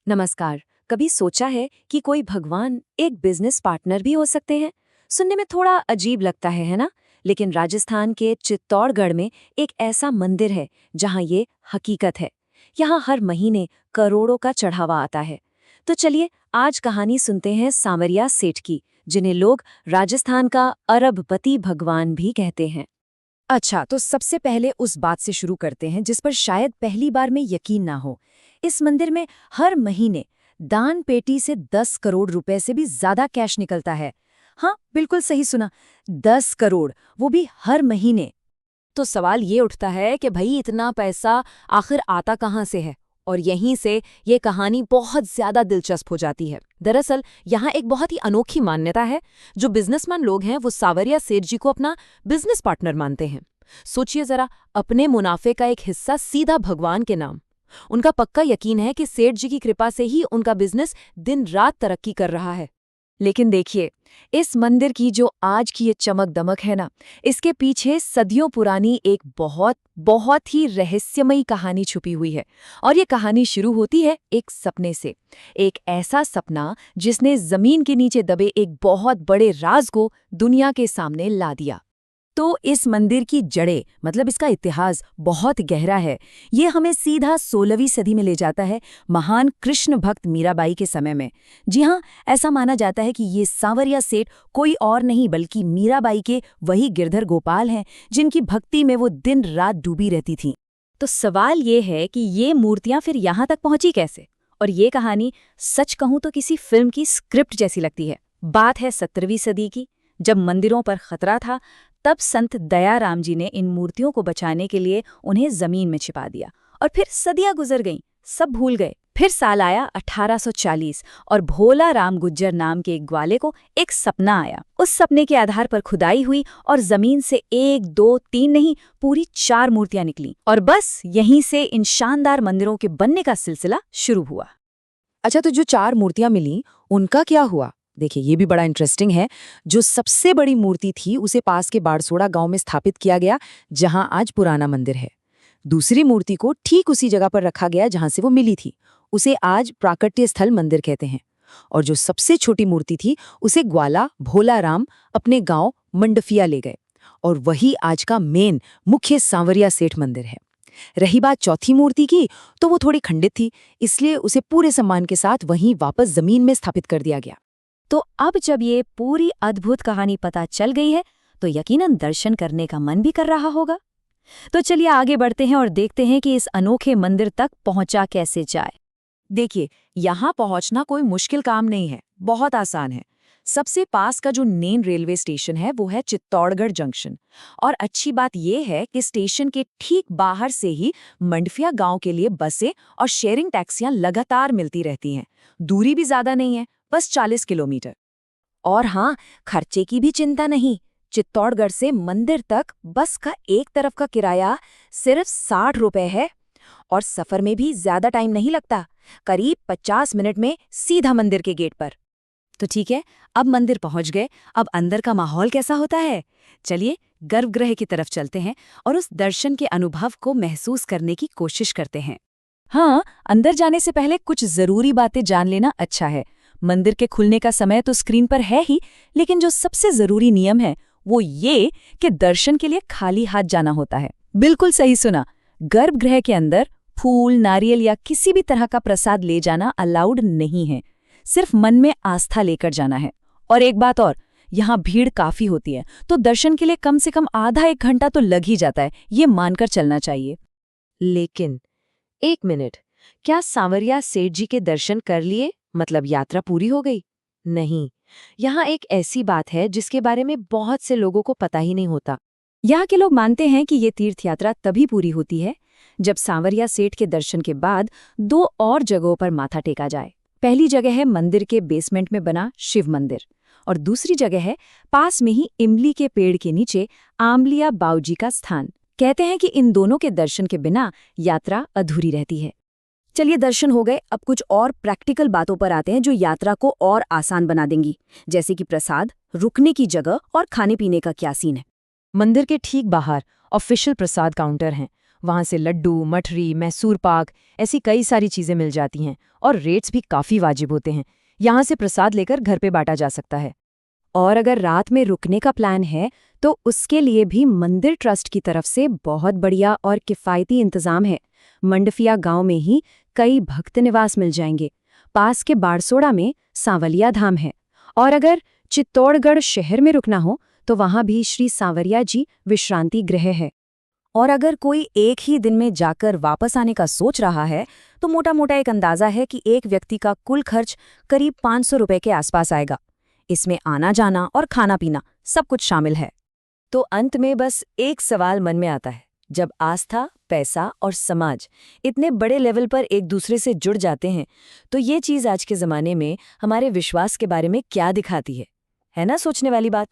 नमस्कार। कभी सोचा है कि कोई भगवान एक बिजनेस पार्टनर भी हो सकते हैं? सुनने में थोड़ा अजीब लगता है ना? लेकिन राजस्थान के चित्तौड़गढ़ में एक ऐसा मंदिर है जहां ये हकीकत है। यहाँ हर महीने करोड़ों का चढ़ावा आता है। तो चलिए आज कहानी सुनते हैं सांवरिया सेठ की, जिन्हें लोग राजस्थान का अरबपति भगवान भी कहते हैं। अच्छा, तो सबसे पहले उस बात से शुरू करते हैं जिस पर शायद पहली बार में यकीन ना हो। इस मंदिर में हर महीने दान पेटी से 10 करोड़ रुपए से भी ज्यादा कैश निकलता है। हाँ, बिल्कुल सही सुना, 10 करोड़, वो भी हर महीने। तो सवाल ये उठता है कि भाई इतना पैसा आखिर आता कहाँ से है? और यहीं से ये कहानी बहुत ज्यादा दिलचस्प हो जाती है। दरअसल यहाँ एक बहुत ही अनोखी मान्यता है। जो बिजनेसमैन लोग हैं वो सांवरिया सेठ जी को अपना बिजनेस पार्टनर मानते हैं। सोचिए जरा, अपने मुनाफे का एक हिस्सा सीधा भगवान के नाम। उनका पक्का यकीन है कि सेठ जी की कृपा से ही उनका बिजनेस दिन रात तरक्की कर रहा है। लेकिन देखिए, इस मंदिर की जो आज की ये चमक दमक है ना, इसके पीछे सदियों पुरानी एक बहुत बहुत ही रहस्यमयी कहानी छुपी हुई है। और ये कहानी शुरू होती है एक सपने से। एक ऐसा सपना जिसने जमीन के नीचे दबे एक बहुत बड़े राज को दुनिया के सामने ला दिया। तो इस मंदिर की जड़ें, मतलब इसका इतिहास बहुत गहरा है। ये हमें सीधा 16वीं सदी में ले जाता है, महान कृष्ण भक्त मीराबाई के समय में। जी हाँ, ऐसा माना जाता है कि ये सांवरिया सेठ कोई और नहीं बल्कि मीराबाई के वही गिरधर गोपाल हैं जिनकी भक्ति में वो दिन रात डूबी रहती थीं। तो सवाल ये है कि ये मूर्तियां फिर यहाँ तक पहुंची कैसे? और ये कहानी सच कहूं तो किसी फिल्म की स्क्रिप्ट जैसी लगती है। बात है 17वीं सदी की, जब मंदिरों पर खतरा था। तब संत दयाराम जी ने इन मूर्तियों को बचाने के लिए उन्हें जमीन में छिपा दिया। और फिर सदियां गुजर गईं, सब भूल गए। फिर साल आया 1840 और भोला राम गुज्जर नाम के एक ग्वाले को एक सपना आया। उस सपने के आधार पर खुदाई हुई और जमीन से 1, 2, 3 नहीं, पूरी 4 मूर्तियां निकली। और बस यहीं से इन शानदार मंदिरों के बनने का सिलसिला शुरू हुआ। अच्छा, तो जो 4 मूर्तियां मिली, उनका क्या हुआ? देखिए, ये भी बड़ा इंटरेस्टिंग है। जो सबसे बड़ी मूर्ति थी उसे पास के बाड़सोड़ा गांव में स्थापित किया गया, जहां आज पुराना मंदिर है। दूसरी मूर्ति को ठीक उसी जगह पर रखा गया जहां से वो मिली थी। उसे आज प्राकट्य स्थल मंदिर कहते हैं। और जो सबसे छोटी मूर्ति थी उसे ग्वाला भोला राम अपने गांव मंडफिया ले गए। और वही आज का मेन मुख्य सांवरिया सेठ मंदिर है। रही बात चौथी मूर्ति की, तो वो थोड़ी खंडित थी, इसलिए उसे पूरे सम्मान के साथ वहीं वापस जमीन में स्थापित कर दिया गया। तो अब जब ये पूरी अद्भुत कहानी पता चल गई है, तो यकीनन दर्शन करने का मन भी कर रहा होगा। तो चलिए आगे बढ़ते हैं और देखते हैं कि इस अनोखे मंदिर तक पहुंचा कैसे जाए। देखिए, यहाँ पहुँचना कोई मुश्किल काम नहीं है, बहुत आसान है। सबसे पास का जो मेन रेलवे स्टेशन है वो है चित्तौड़गढ़ जंक्शन। और अच्छी बात यह है कि स्टेशन के ठीक बाहर से ही मंडफिया गांव के लिए बसें और शेयरिंग टैक्सियां लगातार मिलती रहती हैं। दूरी भी ज्यादा नहीं है, बस 40 किलोमीटर। और हाँ, खर्चे की भी चिंता नहीं। चित्तौड़गढ़ से मंदिर तक बस का एक तरफ का किराया सिर्फ 60 रुपए है। और सफर में भी ज्यादा टाइम नहीं लगता, करीब 50 मिनट में सीधा मंदिर के गेट पर। तो ठीक है, अब मंदिर पहुंच गए। अब अंदर का माहौल कैसा होता है? चलिए गर्भगृह की तरफ चलते हैं और उस दर्शन के अनुभव को महसूस करने की कोशिश करते हैं। हाँ, अंदर जाने से पहले कुछ जरूरी बातें जान लेना अच्छा है। मंदिर के खुलने का समय तो स्क्रीन पर है ही, लेकिन जो सबसे जरूरी नियम है वो ये कि दर्शन के लिए खाली हाथ जाना होता है। बिल्कुल सही सुना। गर्भगृह के अंदर फूल, नारियल या किसी भी तरह का प्रसाद ले जाना अलाउड नहीं है। सिर्फ मन में आस्था लेकर जाना है। और एक बात और, यहाँ भीड़ काफी होती है, तो दर्शन के लिए कम से कम आधा 1 घंटा तो लग ही जाता है, ये मानकर चलना चाहिए। लेकिन एक मिनट, क्या सांवरिया सेठ जी के दर्शन कर लिए, मतलब यात्रा पूरी हो गई? नहीं, यहाँ एक ऐसी बात है जिसके बारे में बहुत से लोगों को पता ही नहीं होता। यहाँ के लोग मानते हैं कि ये तीर्थ यात्रा तभी पूरी होती है जब सांवरिया सेठ के दर्शन के बाद 2 और जगहों पर माथा टेका जाए। पहली जगह है मंदिर के बेसमेंट में बना शिव मंदिर, और दूसरी जगह है पास में ही इमली के पेड़ के नीचे आमलिया बाऊजी का स्थान। कहते हैं कि इन दोनों के दर्शन के बिना यात्रा अधूरी रहती है। चलिए, दर्शन हो गए, अब कुछ और प्रैक्टिकल बातों पर आते हैं जो यात्रा को और आसान बना देंगी, जैसे कि प्रसाद, रुकने की जगह और खाने पीने का क्या सीन है। मंदिर के ठीक बाहर ऑफिशियल प्रसाद काउंटर हैं। वहाँ से लड्डू, मठरी, मैसूर पाक ऐसी कई सारी चीज़ें मिल जाती हैं और रेट्स भी काफ़ी वाजिब होते हैं। यहाँ से प्रसाद लेकर घर पे बांटा जा सकता है। और अगर रात में रुकने का प्लान है तो उसके लिए भी मंदिर ट्रस्ट की तरफ से बहुत बढ़िया और किफ़ायती इंतज़ाम है। मंडफिया गांव में ही कई भक्त निवास मिल जाएंगे। पास के बारसोड़ा में सांवलिया धाम है और अगर चित्तौड़गढ़ शहर में रुकना हो तो वहाँ भी श्री सांवरिया जी विश्रांति गृह है। और अगर कोई एक ही दिन में जाकर वापस आने का सोच रहा है तो मोटा मोटा एक अंदाज़ा है कि एक व्यक्ति का कुल खर्च करीब 500 रुपये के आसपास आएगा। इसमें आना जाना और खाना पीना सब कुछ शामिल है। तो अंत में बस एक सवाल मन में आता है, जब आस्था, पैसा और समाज इतने बड़े लेवल पर एक दूसरे से जुड़ जाते हैं तो ये चीज़ आज के ज़माने में हमारे विश्वास के बारे में क्या दिखाती है ना सोचने वाली बात।